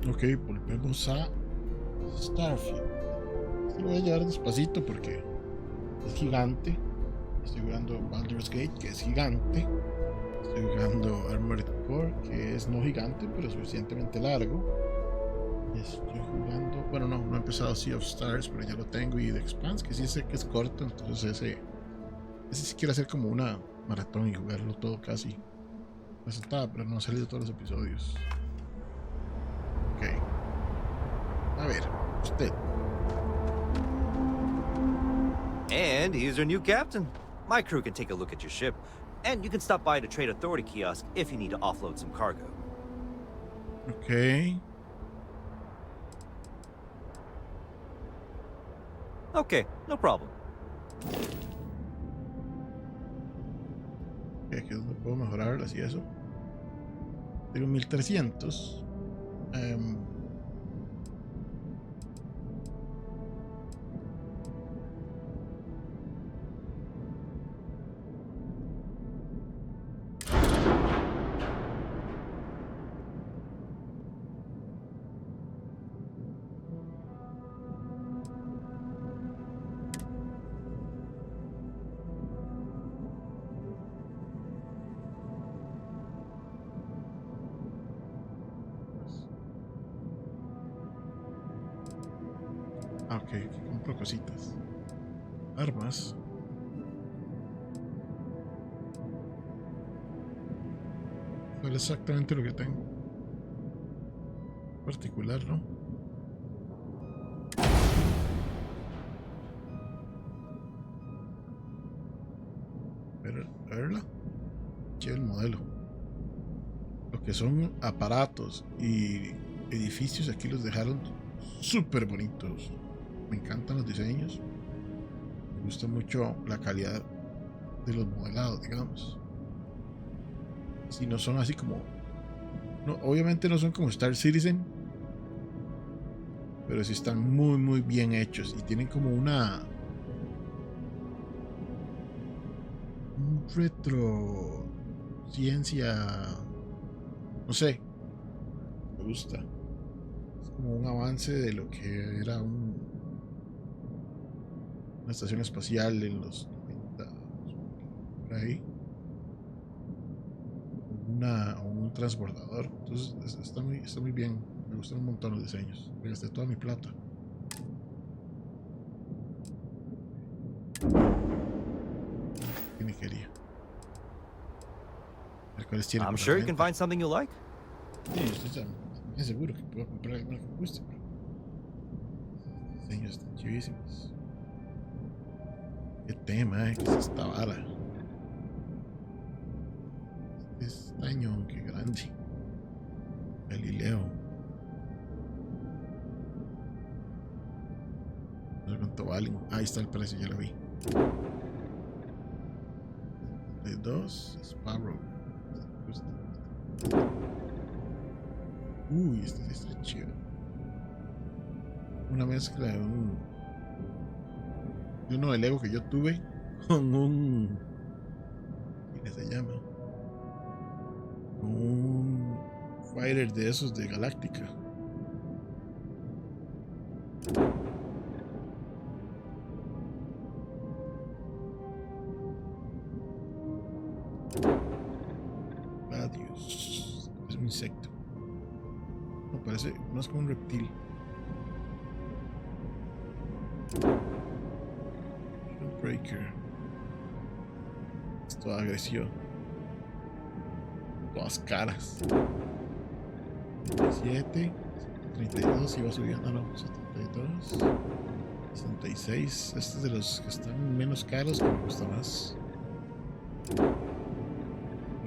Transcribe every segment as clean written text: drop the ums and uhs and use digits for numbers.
Ok, volvemos a Starfield. Este lo voy a llevar despacito porque es gigante. Estoy jugando Baldur's Gate, que es gigante. Estoy jugando Armored Core, que es no gigante, pero suficientemente largo. Estoy jugando, bueno, no he empezado Sea of Stars, pero ya lo tengo. Y The Expanse, que sí sé que es corto, entonces ese sí quiero hacer como una maratón y jugarlo todo casi. Resultado, pero no han salido todos los episodios. Ok, a ver, usted. And he's your new captain. My crew can take a look at your ship, and you can stop by the Trade Authority kiosk if you need to offload some cargo. Ok. Okay, no problem. Aquí es donde puedo mejorarlas y eso. Tengo 1300. Ok, aquí compro cositas. Armas. ¿Cuál es exactamente lo que tengo? Particular, ¿no? Verla. Aquí el modelo. Lo que son aparatos y edificios aquí los dejaron súper bonitos. Me encantan los diseños. Me gusta mucho la calidad de los modelados, digamos. Si no son así como... No, obviamente no son como Star Citizen, pero sí están muy bien hechos y tienen como un retro ciencia, no sé, me gusta. Es como un avance de lo que era una estación espacial en los 90, por ahí, o un transbordador. Entonces está muy bien. Me gustan un montón los diseños. Me gasté toda mi plata. ¿Qué quería? A ver cuáles tiene I'm para sure you can reventa. find something you like. Sí, estoy también seguro que puedo comprar alguna que me guste, pero los diseños están chivísimos. Qué tema, que es esta vara. Este estaño, qué grande. Galileo. No sé cuánto valen. Ahí está el precio, ya lo vi. De 2, Sparrow. Este me gusta. Uy, este sí está chido. Una mezcla de uno del Lego que yo tuve con ¿qué se llama? Un fighter de esos de Galáctica. Gladius. Es un insecto. No, parece más como un reptil. Breaker. Es toda agresiva. Todas caras. 37. 32. Iba subiendo. No, 72. 66. Este es de los que están menos caros, que me gusta más.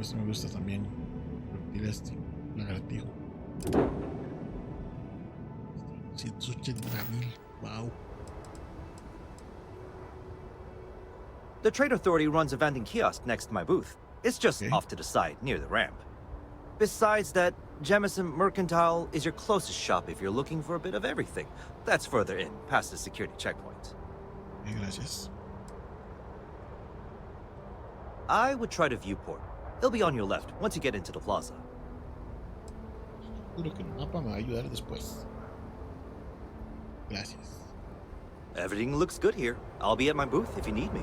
Este me gusta también. Reptil este. Lagartijo. 180,000. Wow. The Trade Authority runs a vending kiosk next to my booth. It's just Ok. off to the side, near the ramp. Besides that, Jemison Mercantile is your closest shop if you're looking for a bit of everything. That's further in, past the security checkpoint. Gracias. I would try to Viewport. It'll be on your left once you get into the plaza. Seguro que el mapa me va a ayudar después. Gracias. Everything looks good here. I'll be at my booth if you need me.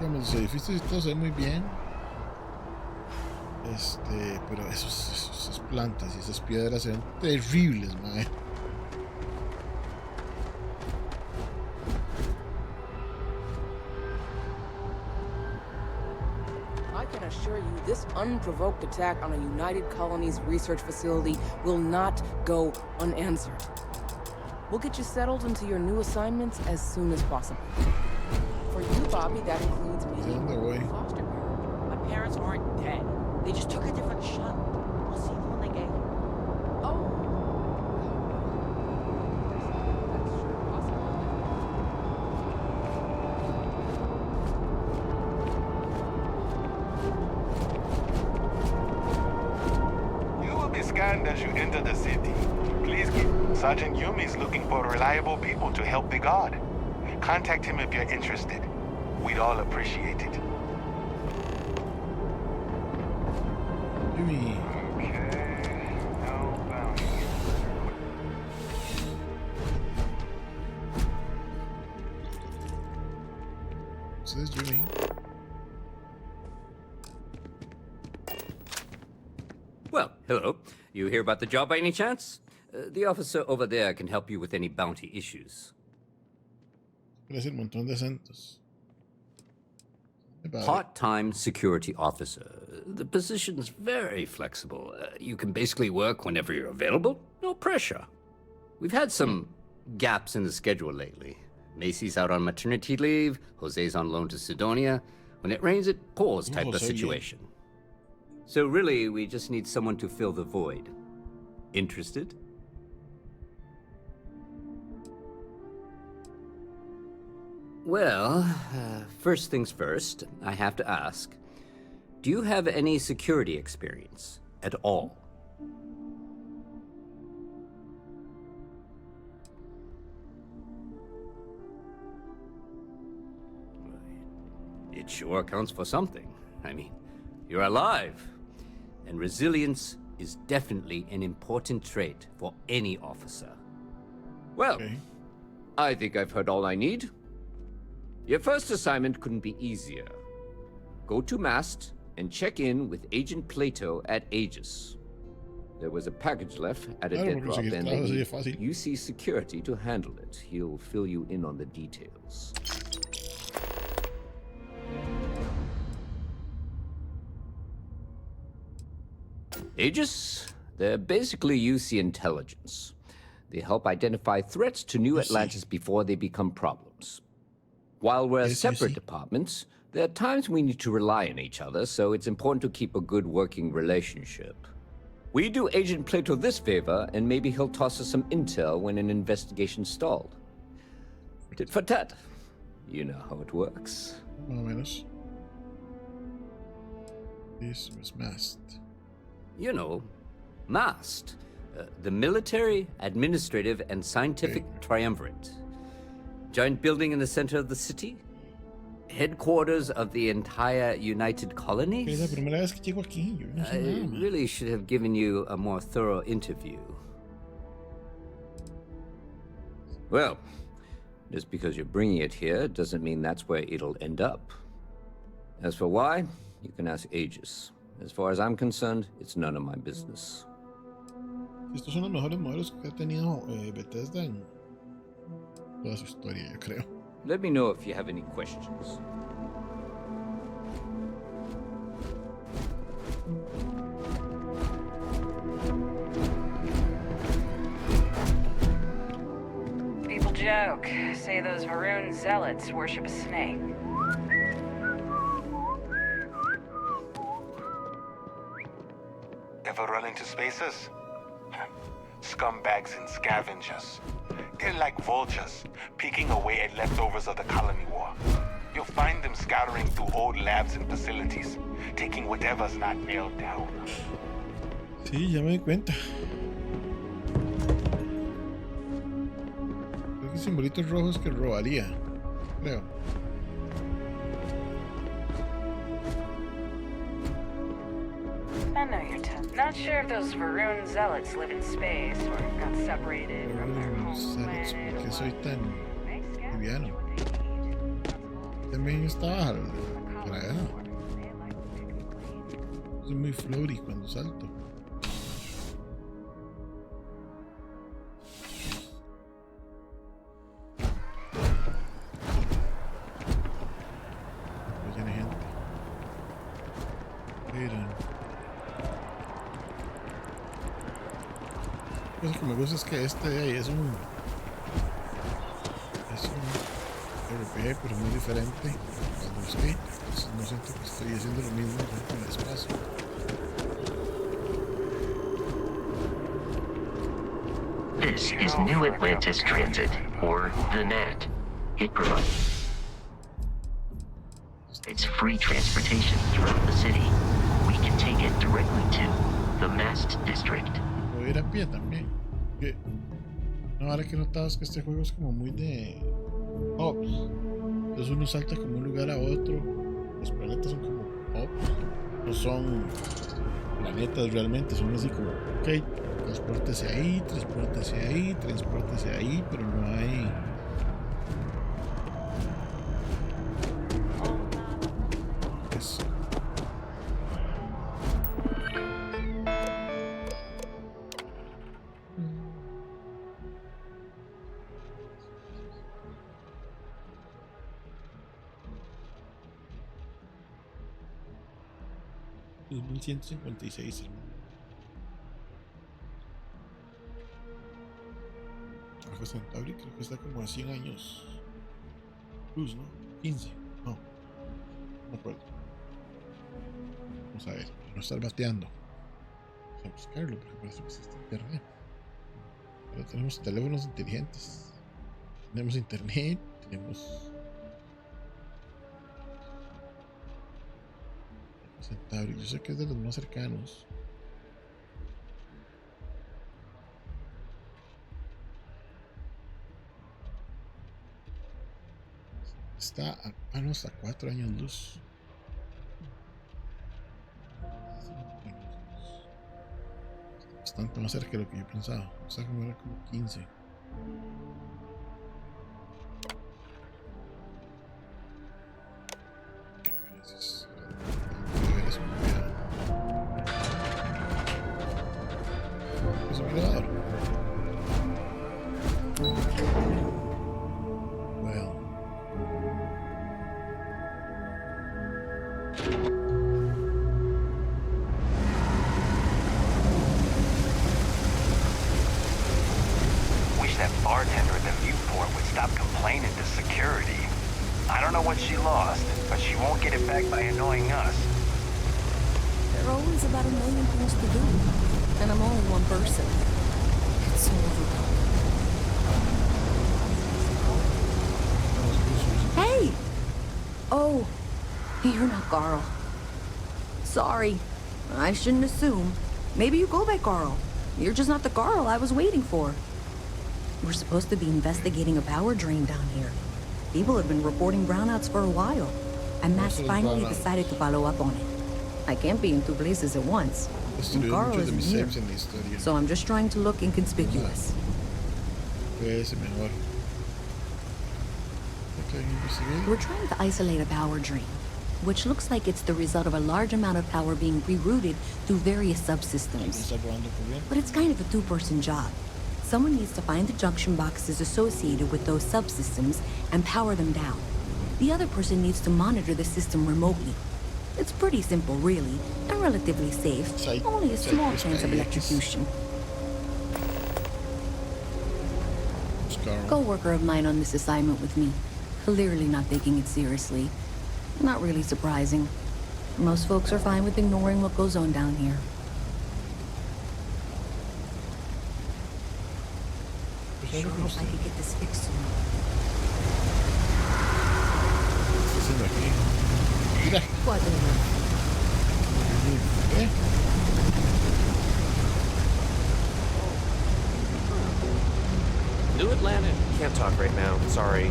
Digamos, los edificios y todo se ve muy bien. Pero esas plantas y esas piedras se ven terribles, mae. I can assure you, this unprovoked attack on a United Colonies research facility will not go unanswered. We'll get you settled into your new assignments as soon as possible. For you, Bobby, that includes me and foster parent. My parents aren't dead. They just took a different shot. I'll see them when they get here. Oh. That's sure possible. You will be scanned as you enter the city. Please keep... Sergeant Yumi is looking for reliable people to help the guard. Contact him if you're interested. We'd all appreciate it. Yumi. Okay, no bounty. This is Yumi. Well, hello. You hear about the job by any chance? The officer over there can help you with any bounty issues. Parece un montón de acentos. Part-time security officer. The position's very flexible. You can basically work whenever you're available. No pressure. We've had some gaps in the schedule lately. Macy's out on maternity leave. Jose's on loan to Sidonia. When it rains, it pours type of situation. So really, we just need someone to fill the void. Interested? Well, first things first, I have to ask, do you have any security experience at all? It sure counts for something. I mean, you're alive, and resilience is definitely an important trait for any officer. Well, Okay. I think I've heard all I need. Your first assignment couldn't be easier. Go to Mast and check in with Agent Plato at Aegis. There was a package left at a Claro, dead porque drop, conseguir and trabajo they sería fácil. need UC Security to handle it. He'll fill you in on the details. Aegis? They're basically UC intelligence. They help identify threats to New Atlantis before they become problems. While we're Yes, separate UC. departments, there are times we need to rely on each other, so it's important to keep a good working relationship. We do Agent Plato this favor, and maybe he'll toss us some intel when an investigation stalled. Tit for tat. You know how it works. Más o menos. This was Mast. You know, MAST, the Military, Administrative, and Scientific Triumvirate. Giant building in the center of the city. Headquarters of the entire United Es la Colonies. primera vez que llego aquí. Yo no sé I nada, man. really should have given you a more thorough interview. Well, just because you're bringing it here doesn't mean that's where it'll end up. As for why, you can ask Aegis. As far as I'm concerned, it's none of my business. Estos son los mejores modelos que ha tenido Bethesda en toda su historia, yo creo. Let me know if you have any questions. People joke, say those Varun zealots worship a snake. Ever run into spacers? Scumbags and scavengers. They're like vultures, picking away at leftovers of the colony war. You'll find them scattering through old labs and facilities, taking whatever's not nailed down. Sí, ya me di cuenta. Creo que simbolitos rojos que robaría, creo. I know you're tough. Not sure if those Varun zealots live in space or got separated from their home Zealots, planet. ¿por qué soy tan They scout liviano? what they need. También estaba para allá. They like to pick me clean. Soy muy flory cuando salto. Pues llena de gente. Miren. Lo que me gusta es que este de ahí es un RP, pero muy diferente al Baldur's Gate. Entonces no siento que estoy haciendo lo mismo con el espacio. This is New Atlantis Transit, or the NAT. It provides it's free transportation throughout the city. We can take it directly to the Mast District. Puedo ir a pie también. Que, no, ahora que he notado es que este juego es como muy de hubs. Entonces uno salta como un lugar a otro. Los planetas son como hubs. No son planetas realmente, son así como, ok, transpórtese ahí, transpórtese ahí, transpórtese ahí, pero no hay. Eso. Es 1156, hermano. Alfa Centauri creo que está como a 100 años. Luz, ¿no? 15. No. No me acuerdo. Vamos a ver. No estar bateando. Vamos a buscarlo porque parece que existe internet. Ahora tenemos teléfonos inteligentes. Tenemos internet. Tenemos Centauri. Yo sé que es de los más cercanos. Está a, no, hasta 4 años luz. Bastante más cerca de lo que yo pensaba. O sea, como era como 15. Gracias. Es un cuidado. Es un cuidador. Well. Wish that bartender at the viewport would stop complaining to security. I don't know what she lost, but she won't get it back by annoying us. There are always about a million things to do, and I'm only one person. It's so overwhelming. Hey! Oh, you're not Carl. Sorry, I shouldn't assume. Maybe you go by Carl. You're just not the Carl I was waiting for. We're supposed to be investigating a power drain down here. People have been reporting brownouts for a while, and Matt's finally decided to follow up on it. I can't be in two places at once. And Carl isn't here, so I'm just trying to look inconspicuous. We're trying to isolate a power drain, which looks like it's the result of a large amount of power being rerouted through various subsystems. But it's kind of a two-person job. Someone needs to find the junction boxes associated with those subsystems and power them down. The other person needs to monitor the system remotely. It's pretty simple, really, and relatively safe. Only a small chance of electrocution. Co-worker of mine on this assignment with me. Clearly not taking it seriously. Not really surprising. Most folks are fine with ignoring what goes on down here. I sure hope I could get this fixed soon. New Atlantis. Can't talk right now. Sorry.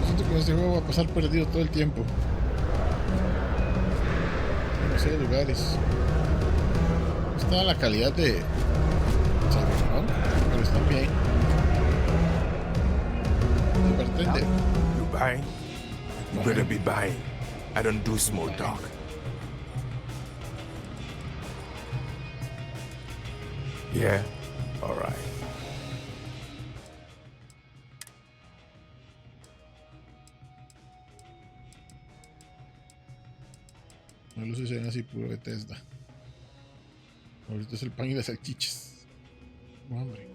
Siento que en este juego va a pasar perdido todo el tiempo. Demasiados lugares. No está la calidad de Cyberpunk, pero está bien. Me pretende. You buying? You better be buying. I don't do small talk. Yeah? Alright. No luces se ven así puro Bethesda. Ahorita es el pan y las salchichas. Tengo hambre.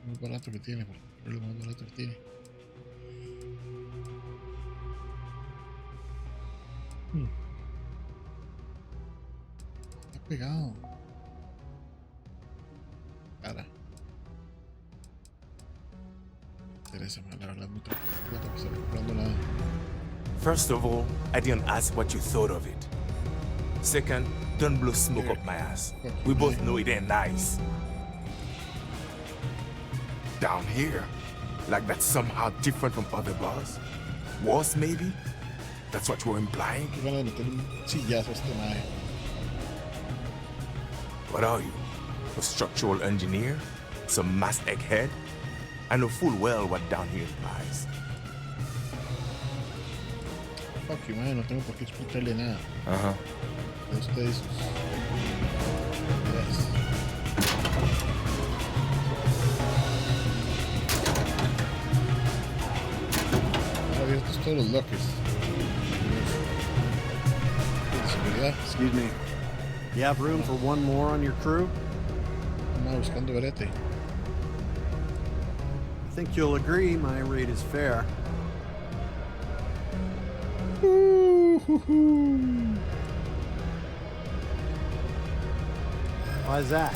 Más barato que tiene, pero lo más barato que tiene. Está pegado. Cara. Interesa más, la verdad, no tengo plata para estar comprando nada. First of all, I didn't ask what you thought of it. Second, don't blow smoke up my ass. We both know it ain't nice. Down here, like that's somehow different from other bars. Worse, maybe? That's what you're implying? Qué ganas de meter un sillazo a este mae. What are you? A structural engineer? Some mass egghead? I know full well what down here implies. Fuck you, man, no tengo por qué explicarle nada. Uh-huh. A ustedes. Yes. Ahora abiertos todos los lockers. De seguridad. Excuse me. You have room for one more on your crew? Estamos buscando brete. I think you'll agree my rate is fair. Why is that?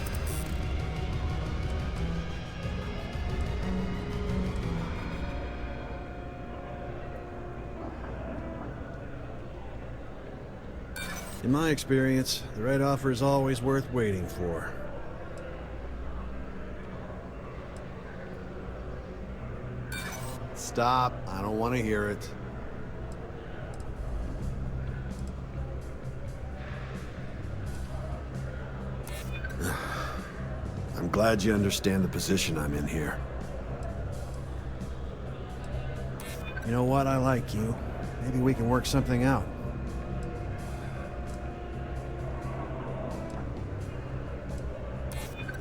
In my experience, the right offer is always worth waiting for. Stop. I don't want to hear it. I'm glad you understand the position I'm in here. You know what? I like you. Maybe we can work something out.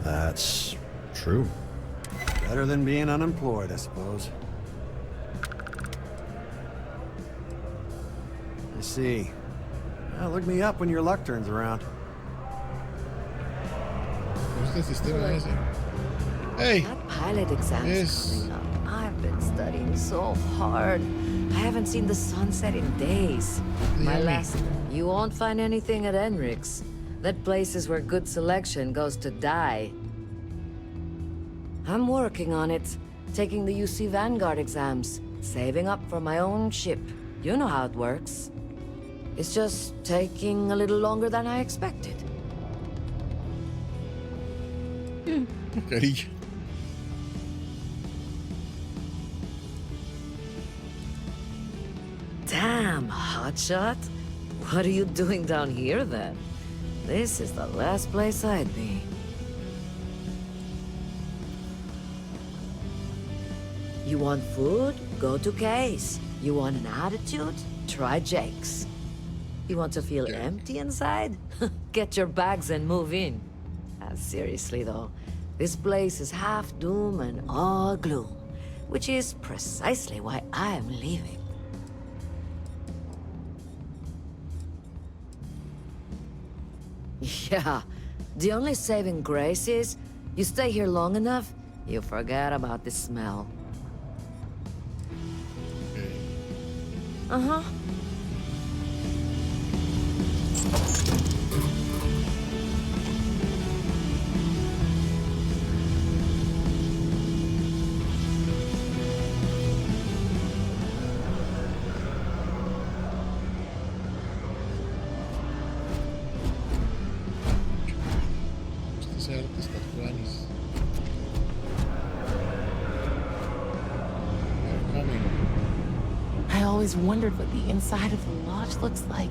That's true. Better than being unemployed, I suppose. I see. Well, look me up when your luck turns around. ¿Gusta el sistema ese? Hey! That pilot exam's Yes. coming up. I've been studying so hard. I haven't seen the sunset in days. My Yummy. last... You won't find anything at Enric's. That place is where good selection goes to die. I'm working on it. Taking the UC Vanguard exams. Saving up for my own ship. You know how it works. It's just taking a little longer than I expected. Carillo. Damn, hotshot. What are you doing down here, then? This is the last place I'd be. You want food? Go to Kay's. You want an attitude? Try Jake's. You want to feel empty inside? Get your bags and move in. Seriously, though, this place is half doom and all gloom, which is precisely why I am leaving. Yeah, the only saving grace is you stay here long enough, you forget about the smell. Okay. Uh-huh. always wondered what the inside of the lodge looks like.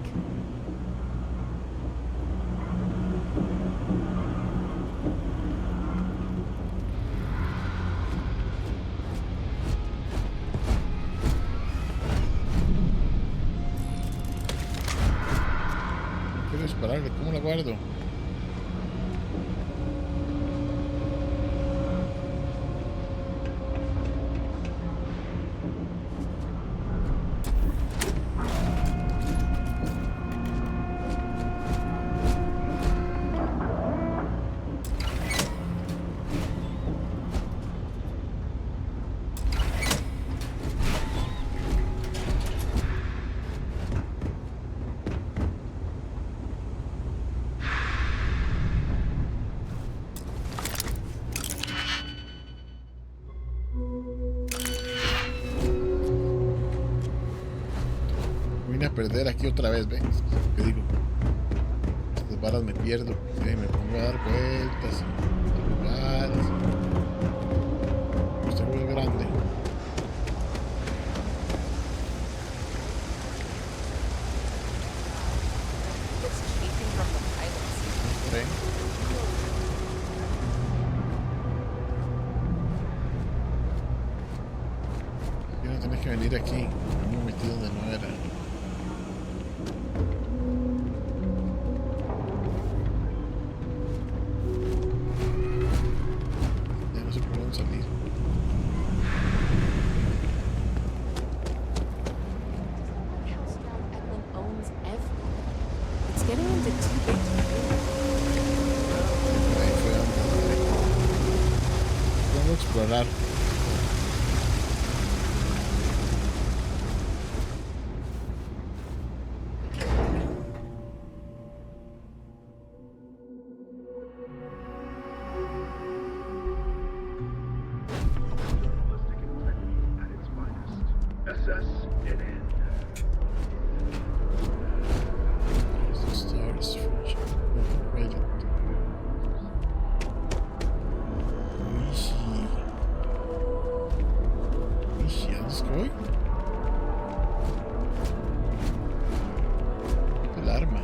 Quiero dispararle, ¿cómo la guardo? Vine a perder aquí otra vez, ¿ves? ¿Qué digo? Estas varas me pierdo, ¿sí? Me pongo a dar vueltas en lugares. Este juego es grande. ¿Tren? Yo no tenés que venir aquí. Me metí donde no era. Ya no sé por dónde salir. Owns everything. It's getting into too big to Ahí fue donde vamos a explorar. El arma.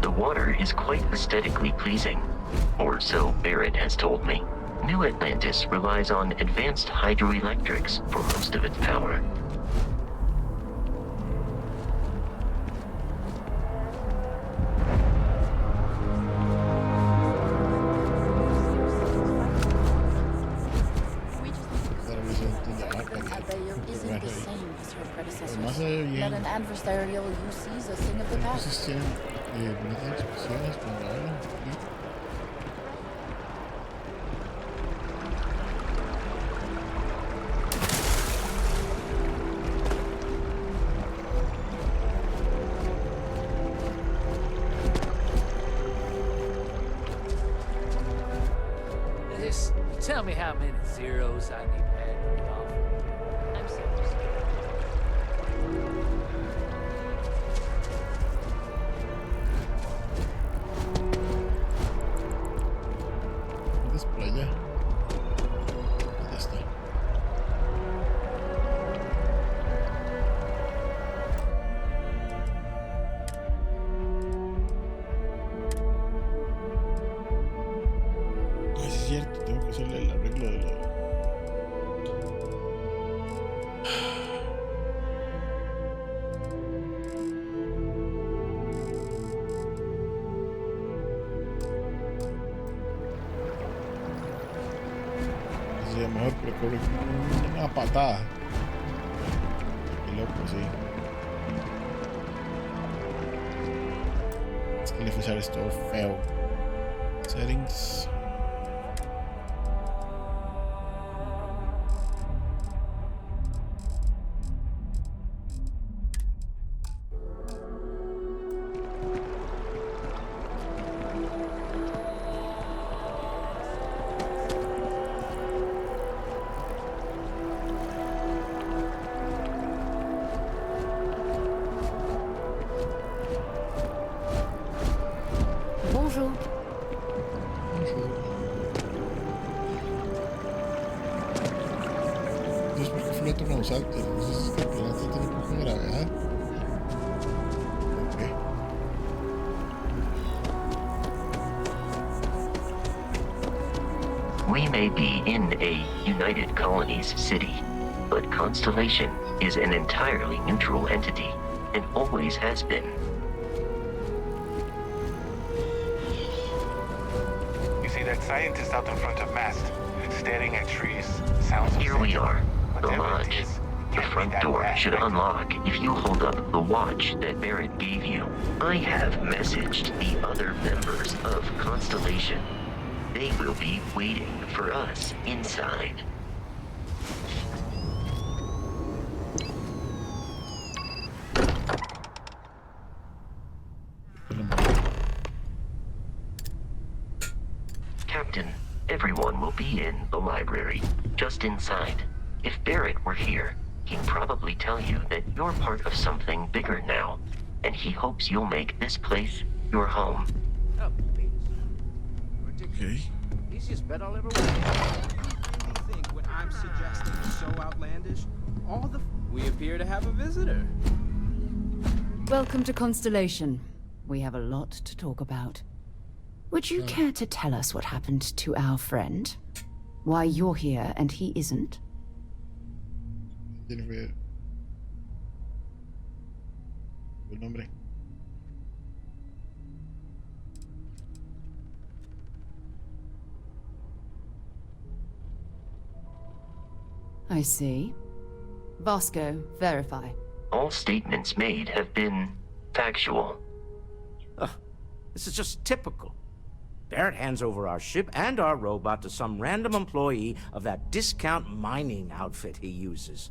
The water is quite aesthetically pleasing, or so Barrett has told me. New Atlantis relies on advanced hydroelectrics for most of its power. That an adversarial UC is a thing of the past. Just tell me how many zeros I need to add to the offer. I'm so ¿Dónde es por allá? Ya está. Ah, sí es cierto, tengo que hacerle el arreglo de lo... Sí, a lo mejor procuro una patada. Qué loco, sí. Es que el FSR es todo feo. Settings. Bonjour. Bonjour. menos alto. Entonces este planeta tiene poca gravedad. Ok. We may be in a United Colonies city, but Constellation is an entirely neutral entity and always has been. You see that scientist out in front of mast, staring at trees. Sounds Here we are, the Whatever it lodge. is, The can't be front that door bad, should right? unlock if you hold up the watch that Barrett gave you. I have messaged the other members of Constellation. They will be waiting for us inside. Captain, everyone will be in the library, just inside. If Barrett were here, he'd probably tell you that you're part of something bigger now, and he hopes you'll make this place your home. Oh, please. Okay. Easiest bet I'll ever win. You think what I'm suggesting is so outlandish? All the we appear to have a visitor. Welcome to Constellation. We have a lot to talk about. Would you care to tell us what happened to our friend? Why you're here and he isn't? Tiene que ver. El nombre. I see. Vasco, verify. All statements made have been factual. This is just typical. Barrett hands over our ship and our robot to some random employee of that discount mining outfit he uses.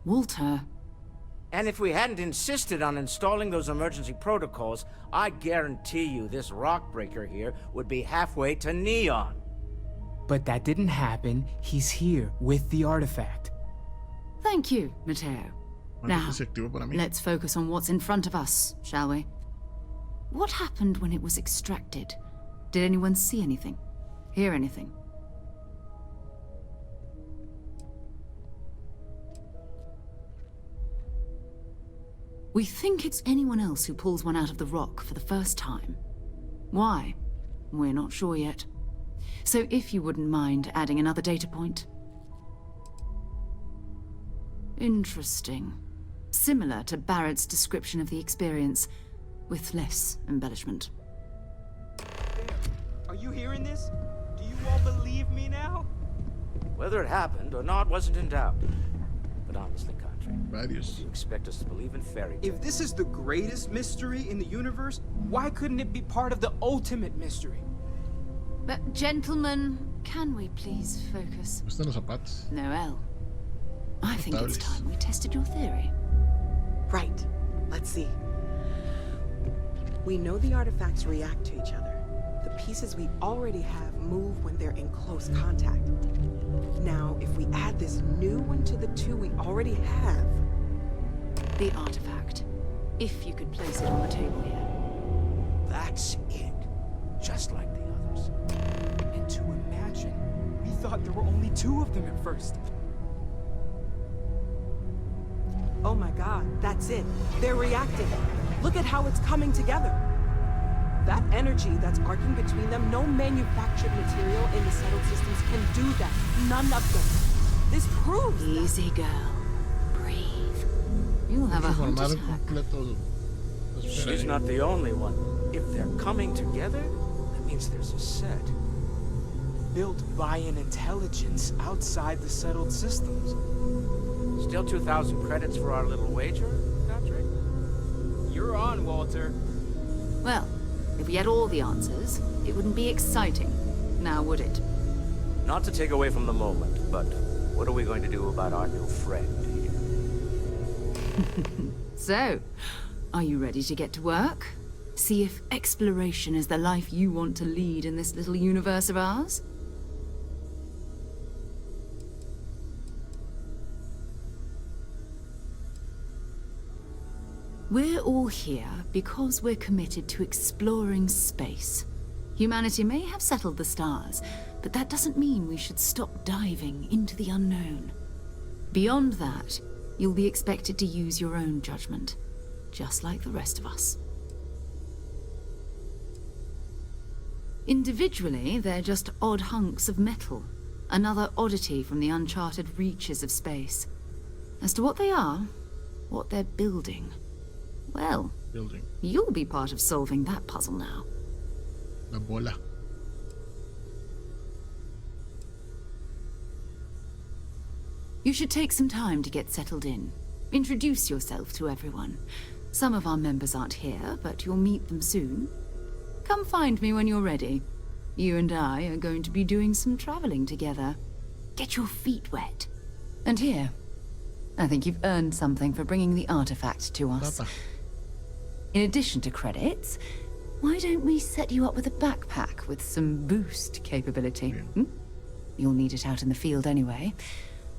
Walter. And if we hadn't insisted on installing those emergency protocols, I guarantee you this rock breaker here would be halfway to Neon. But that didn't happen. He's here with the artifact. Thank you, Mateo. Now, Se activó para mí. let's focus on what's in front of us, shall we? What happened when it was extracted? Did anyone see anything? Hear anything? We think it's anyone else who pulls one out of the rock for the first time. Why? We're not sure yet. So if you wouldn't mind adding another data point. Interesting. Similar to Barrett's description of the experience, with less embellishment. Are you hearing this? Do you all believe me now? Whether it happened or not wasn't in doubt. But honestly, Contract, Varios. you expect us to believe in fairy tales? If this is the greatest mystery in the universe, why couldn't it be part of the ultimate mystery? But gentlemen, can we please focus? ¿Están los zapatos? Noel, I think it's Notables. time we tested your theory. Right. Let's see. We know the artifacts react to each other. The pieces we already have move when they're in close contact. Now, if we add this new one to the two we already have... The artifact. If you could place it on the table here. That's it. Just like the others. And to imagine, we thought there were only two of them at first. Oh my god, that's it. They're reacting. Look at how it's coming together. That energy that's arcing between them, no manufactured material in the settled systems can do that. None of them. This proves Easy, girl. Breathe. You'll have a heart Formar attack. completo. She's not the only one. If they're coming together, that means there's a set. Built by an intelligence outside the settled systems. Still 2,000 credits for our little wager, Patrick? You're on, Walter. Well, if we had all the answers, it wouldn't be exciting. Now, would it? Not to take away from the moment, but what are we going to do about our new friend here? So, are you ready to get to work? See if exploration is the life you want to lead in this little universe of ours? We're all here because we're committed to exploring space. Humanity may have settled the stars, but that doesn't mean we should stop diving into the unknown. Beyond that, you'll be expected to use your own judgment, just like the rest of us. Individually, they're just odd hunks of metal, another oddity from the uncharted reaches of space. As to what they are, what they're building, well, you'll be part of solving that puzzle now. La bola. You should take some time to get settled in. Introduce yourself to everyone. Some of our members aren't here, but you'll meet them soon. Come find me when you're ready. You and I are going to be doing some traveling together. Get your feet wet. And here, I think you've earned something for bringing the artifact to us. In addition to credits, why don't we set you up with a backpack with some boost capability? You'll need it out in the field anyway.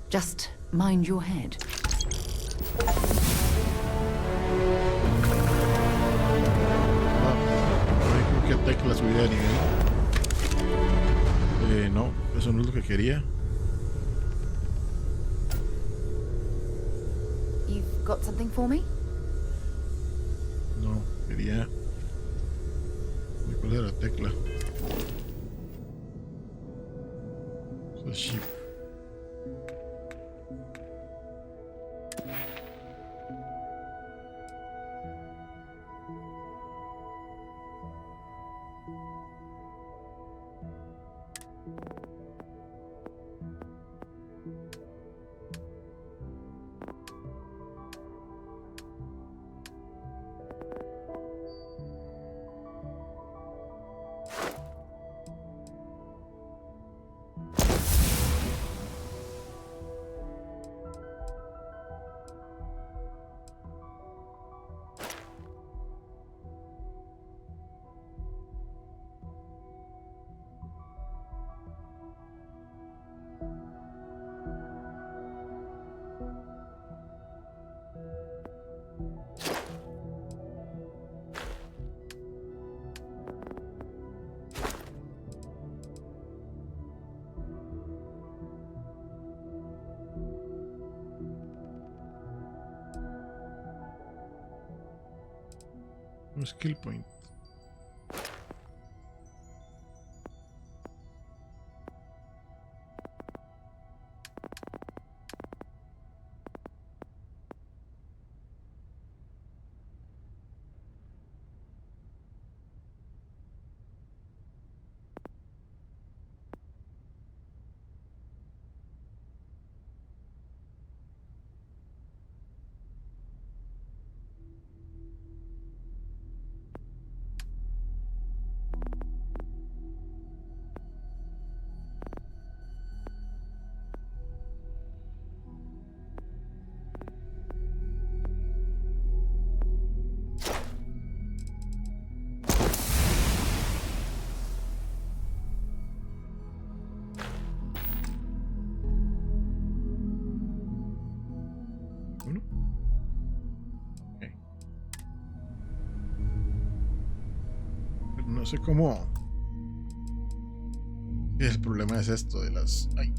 Just mind your head. ¿Qué tecla subida de nivel? No, eso no es lo que quería. You've got something for me? No, quería... ¿Cuál era la tecla? So sheep. Un skill point. No sé cómo. El problema es esto de las. Ay.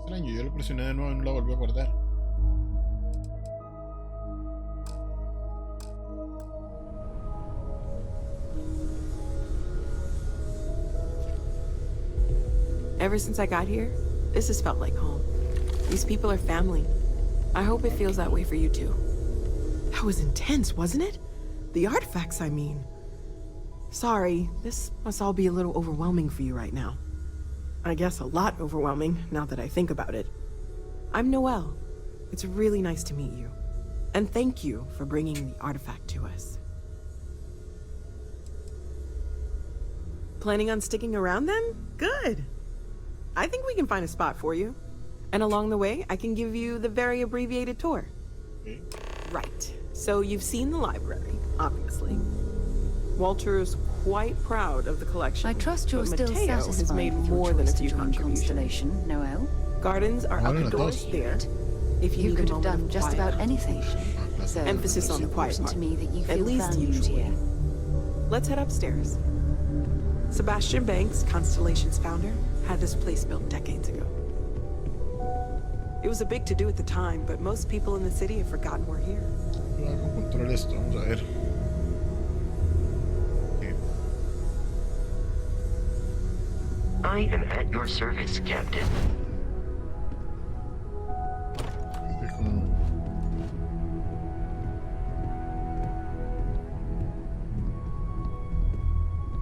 Extraño, yo lo presioné de nuevo y no la volví a guardar. Ever since I got here, this has felt like home. These people are family. I hope it feels that way for you too. That was intense, wasn't it? The artifacts, I mean. Sorry, this must all be a little overwhelming for you right now. I guess a lot overwhelming, now that I think about it. I'm Noelle. It's really nice to meet you. And thank you for bringing the artifact to us. Planning on sticking around then? Good. I think we can find a spot for you. And along the way, I can give you the very abbreviated tour. Right. So you've seen the library, obviously. Walter's quite proud of the collection. I trust you're but still Mateo satisfied has made with your more than a choice to few join contributions. Constellation, Noelle. Gardens are up the doors there. If you, You need could a have moment done of just quiet. about anything. So Emphasis it's on the quiet important part. to me that you At feel least valued usually. here. Let's head upstairs. Sebastian Banks, Constellation's founder, had this place built decades ago. It was a big to-do at the time, but most people in the city have forgotten we're here. Yo hago control esto, vamos a ver. Okay. I am at your service, Captain.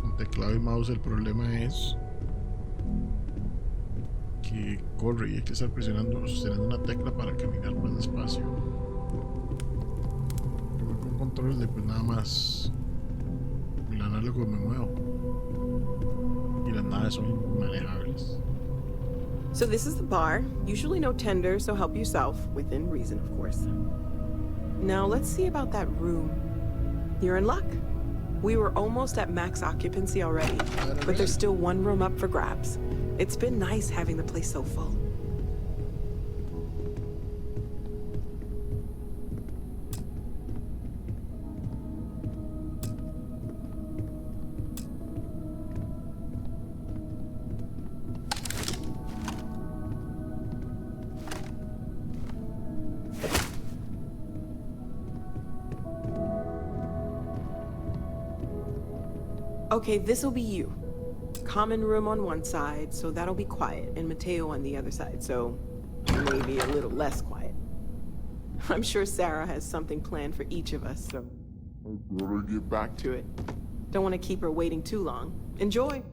Con teclado y mouse el problema es que corre y hay que estar presionando, sosteniendo una tecla para caminar más despacio. Yo con controles de pues nada más el análogo me muevo y las naves son inmanejables. So this is the bar. Usually no tender, so help yourself, within reason, of course. Now let's see about that room. You're in luck. We were almost at max occupancy already, but there's still one room up for grabs. It's been nice having the place so full. Okay, this'll be you. Common room on one side, so that'll be quiet, and Mateo on the other side, so maybe a little less quiet. I'm sure Sarah has something planned for each of us, so I gotta get back to it. Don't want to keep her waiting too long. Enjoy!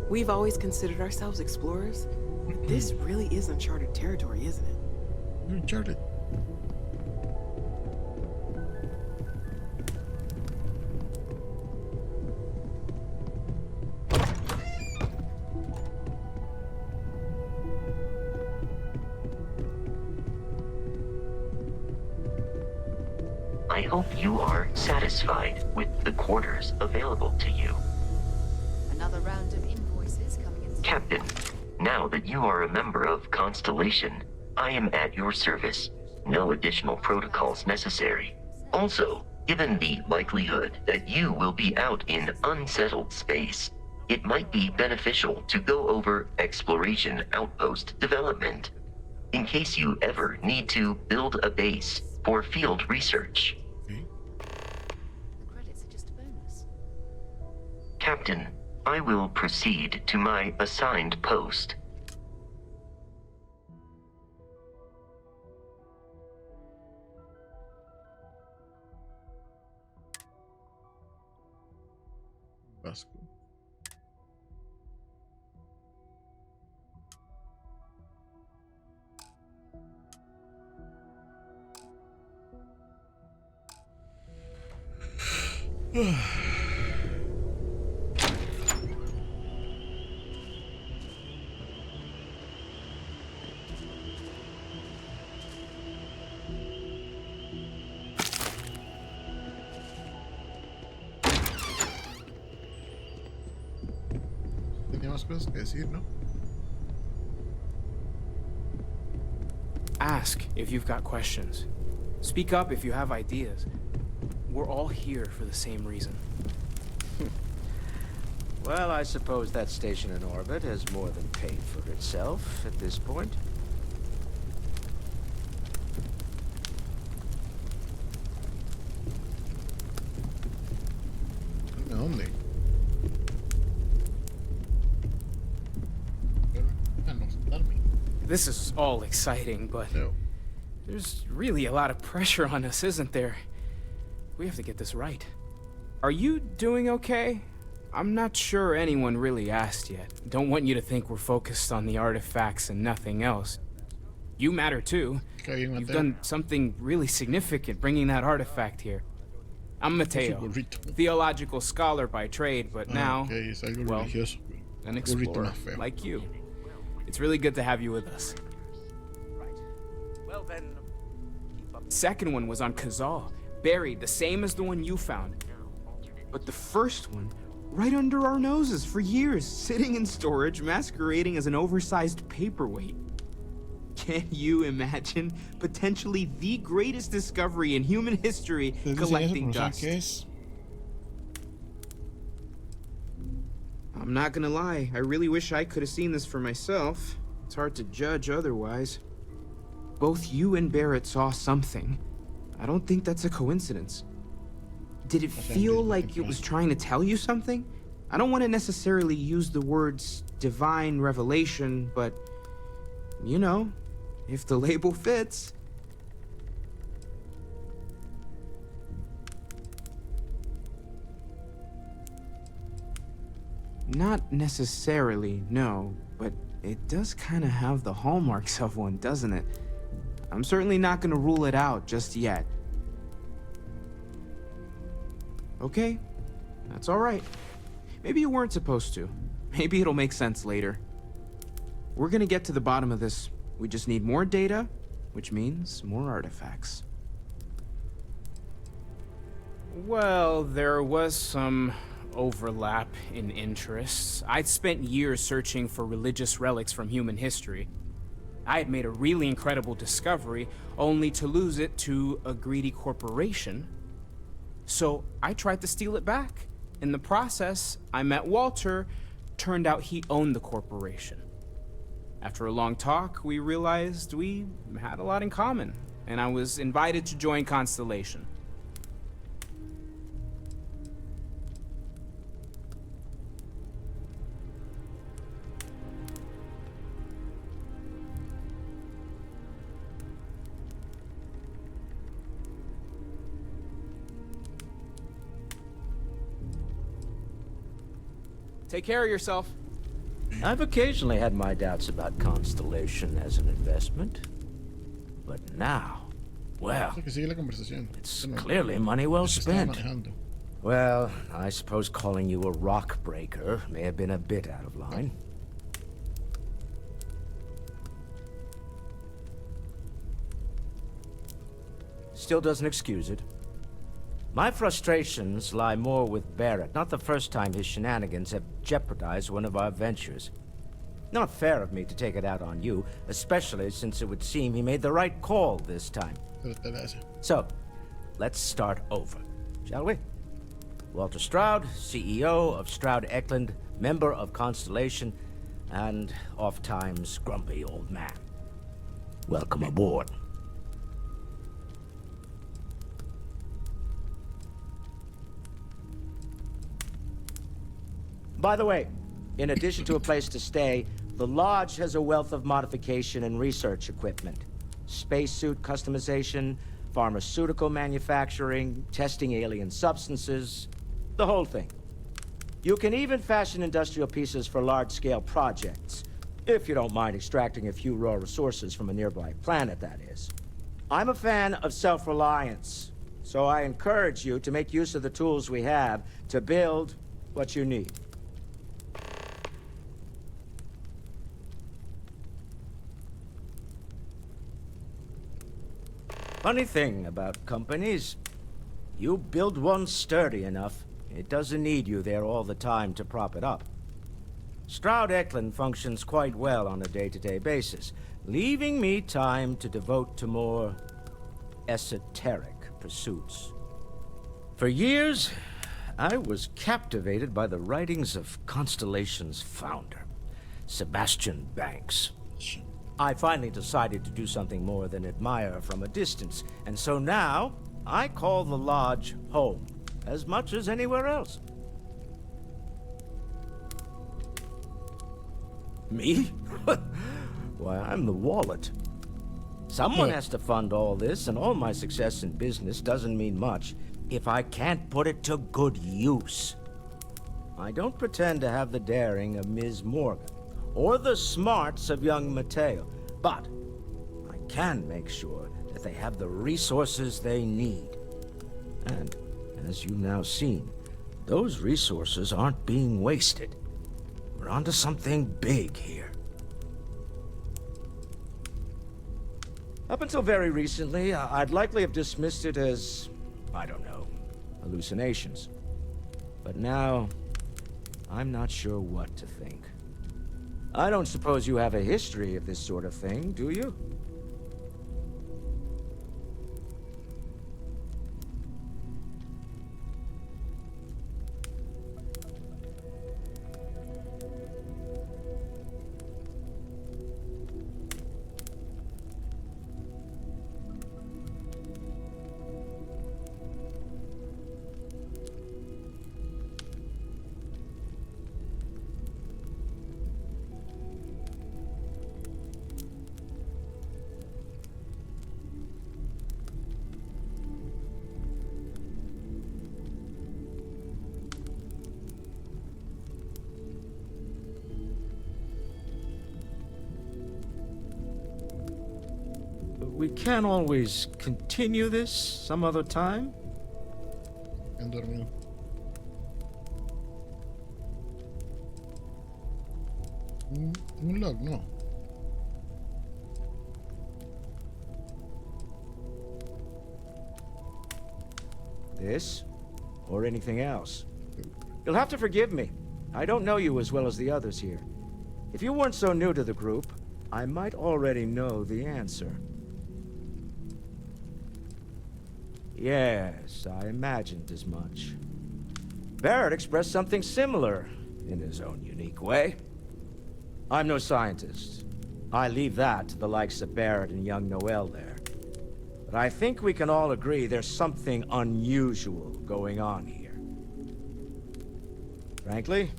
We've always considered ourselves explorers, but this really is uncharted territory, isn't it? Uncharted. I hope you are satisfied with the quarters available to you. Another round of invoices coming in. Captain, now that you are a member of Constellation, I am at your service. No additional protocols necessary. Also, given the likelihood that you will be out in unsettled space, it might be beneficial to go over exploration outpost development, in case you ever need to build a base for field research. The credits are just a bonus. Captain, I will proceed to my assigned post. Vasco. Tenía más cosas que decir, ¿no? Ask if you've got questions. Speak up if you have ideas. we're all here for the same reason. Well, I suppose that station in orbit has more than paid for itself at this point. ¿Dónde? This is all exciting, but there's really a lot of pressure on us, isn't there? We have to get this right. Are you doing okay? I'm not sure anyone really asked yet. Don't want you to think we're focused on the artifacts and nothing else. You matter too. You've done something really significant bringing that artifact here. I'm Mateo, theological scholar by trade, but now, well, an explorer like you. It's really good to have you with us. Well then, Second one was on Kazal, buried the same as the one you found. But the first one, right under our noses for years, sitting in storage, masquerading as an oversized paperweight. Can you imagine potentially the greatest discovery in human history collecting dust? I'm not gonna lie, I really wish I could have seen this for myself. It's hard to judge otherwise. Both you and Barrett saw something. I don't think that's a coincidence. Did it feel like it was trying to tell you something? I don't want to necessarily use the words divine revelation, but, you know, if the label fits. Not necessarily, no, but it does kind of have the hallmarks of one, doesn't it? I'm certainly not going to rule it out just yet. Okay, that's all right. Maybe you weren't supposed to. Maybe it'll make sense later. We're gonna get to the bottom of this. We just need more data, which means more artifacts. Well, there was some overlap in interests. I'd spent years searching for religious relics from human history. I had made a really incredible discovery, only to lose it to a greedy corporation. So I tried to steal it back. In the process, I met Walter. Turned out he owned the corporation. After a long talk, we realized we had a lot in common, and I was invited to join Constellation. Take care of yourself. I've occasionally had my doubts about Constellation as an investment. But now, well, it's clearly money well spent. Well, I suppose calling you a rock breaker may have been a bit out of line. Still doesn't excuse it. My frustrations lie more with Barrett, not the first time his shenanigans have jeopardized one of our ventures. Not fair of me to take it out on you, especially since it would seem he made the right call this time. So, let's start over, shall we? Walter Stroud, CEO of Stroud Eklund, member of Constellation, and oft-times grumpy old man. Welcome aboard. By the way, in addition to a place to stay, the Lodge has a wealth of modification and research equipment. Spacesuit customization, pharmaceutical manufacturing, testing alien substances, the whole thing. You can even fashion industrial pieces for large-scale projects, if you don't mind extracting a few raw resources from a nearby planet, that is. I'm a fan of self-reliance, so I encourage you to make use of the tools we have to build what you need. Funny thing about companies, you build one sturdy enough, it doesn't need you there all the time to prop it up. Stroud Eklund functions quite well on a day-to-day basis, leaving me time to devote to more esoteric pursuits. For years, I was captivated by the writings of Constellation's founder, Sebastian Banks. I finally decided to do something more than admire from a distance, and so now I call the Lodge home, as much as anywhere else. Me? Why, I'm the wallet. Someone has to fund all this, and all my success in business doesn't mean much if I can't put it to good use. I don't pretend to have the daring of Ms. Morgan, or the smarts of young Mateo, but I can make sure that they have the resources they need. And, as you've now seen, those resources aren't being wasted. We're onto something big here. Up until very recently, I'd likely have dismissed it as, I don't know, hallucinations. But now, I'm not sure what to think. I don't suppose you have a history of this sort of thing, do you? We can't always continue this some other time? Han dormido. Un log, no. This? Or anything else? You'll have to forgive me. I don't know you as well as the others here. If you weren't so new to the group, I might already know the answer. Yes, I imagined as much. Barrett expressed something similar, in his own unique way. I'm no scientist. I leave that to the likes of Barrett and young Noel there. But I think we can all agree there's something unusual going on here. Frankly,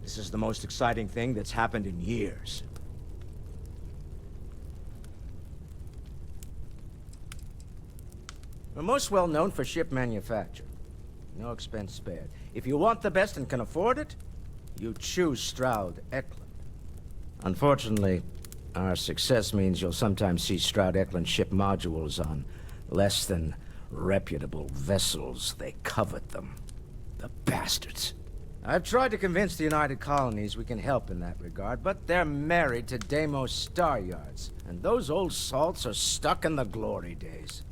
this is the most exciting thing that's happened in years. We're most well known for ship manufacture. No expense spared. If you want the best and can afford it, you choose Stroud-Eklund. Unfortunately, our success means you'll sometimes see Stroud-Eklund ship modules on less than reputable vessels. They covet them. The bastards. I've tried to convince the United Colonies we can help in that regard, but they're married to Deimos Star Yards, and those old salts are stuck in the glory days.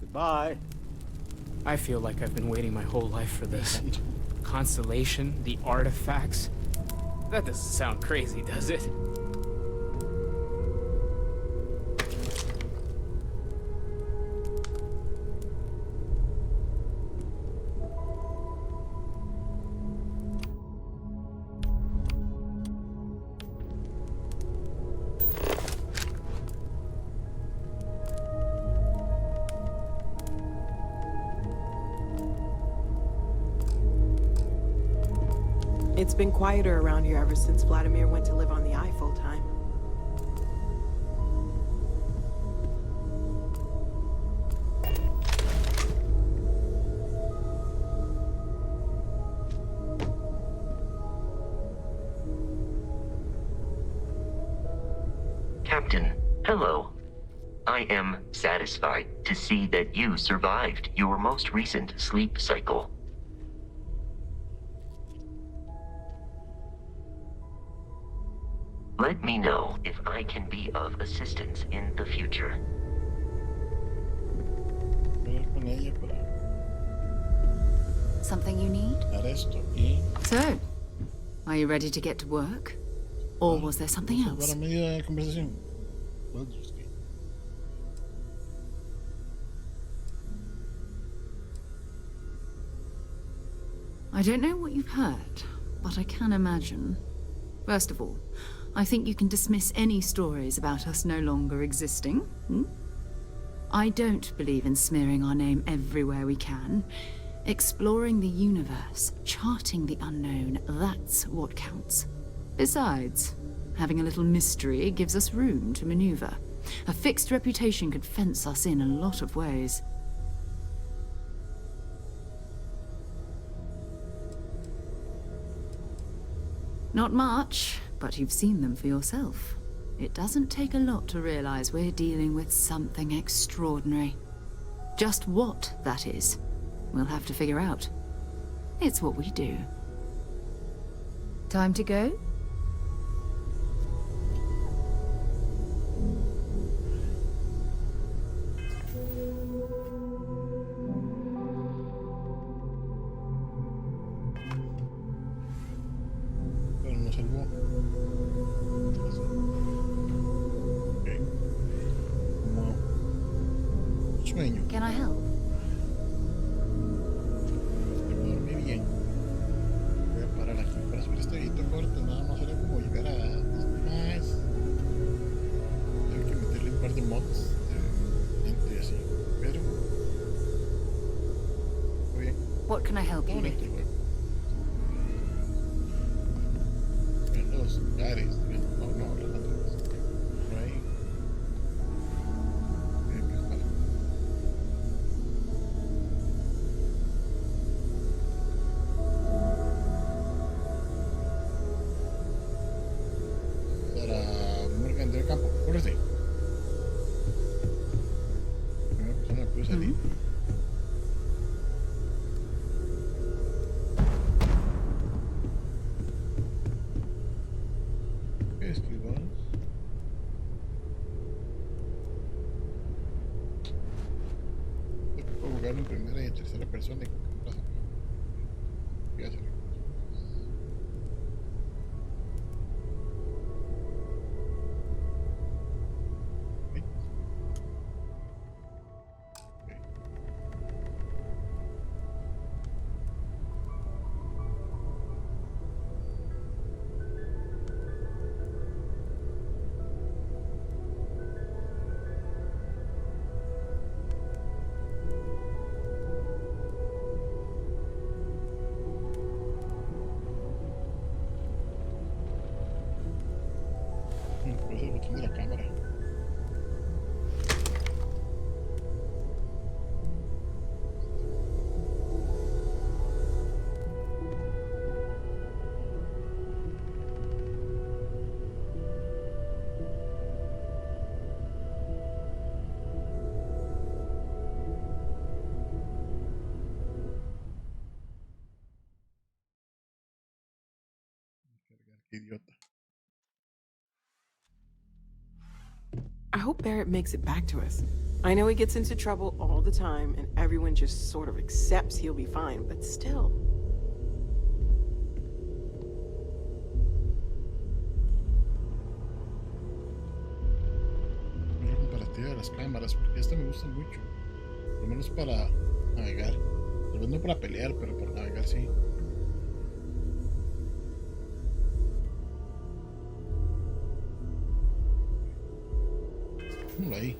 Goodbye. I feel like I've been waiting my whole life for this. Constellation, the artifacts. That doesn't sound crazy, does it? It's been quieter around here ever since Vladimir went to live on the Eye full-time. Captain, hello. I am satisfied to see that you survived your most recent sleep cycle. Let me know if I can be of assistance in the future. Something you need? So, are you ready to get to work? Or was there something else? I don't know what you've heard, but I can imagine. First of all, I think you can dismiss any stories about us no longer existing. I don't believe in smearing our name everywhere we can. Exploring the universe, charting the unknown, that's what counts. Besides, having a little mystery gives us room to maneuver. A fixed reputation could fence us in a lot of ways. Not much, but you've seen them for yourself. It doesn't take a lot to realize we're dealing with something extraordinary. Just what that is, we'll have to figure out. It's what we do. Time to go? Can I help? Dormí bien. Voy a parar aquí para subir este videito corto. Nada más era como llegar a más. Tengo que meterle un par de mods de gente y así. Pero. Muy bien. What can I help you with? En los lugares. No, hablando de eso. Por ahí. Córrete. Una persona puede salir. Escribamos. Puedo jugar en primera y en tercera persona. ¿Qué pasa? ¿Qué hacer? Por eso el botón de la cámara. Qué idiota. I hope Barrett makes it back to us. I know he gets into trouble all the time, and everyone just sort of accepts he'll be fine, but still. Una comparativa de las cámaras, porque esta me gusta mucho. Por lo menos para navegar. Tal vez no para pelear, pero para navegar sí. Ahí.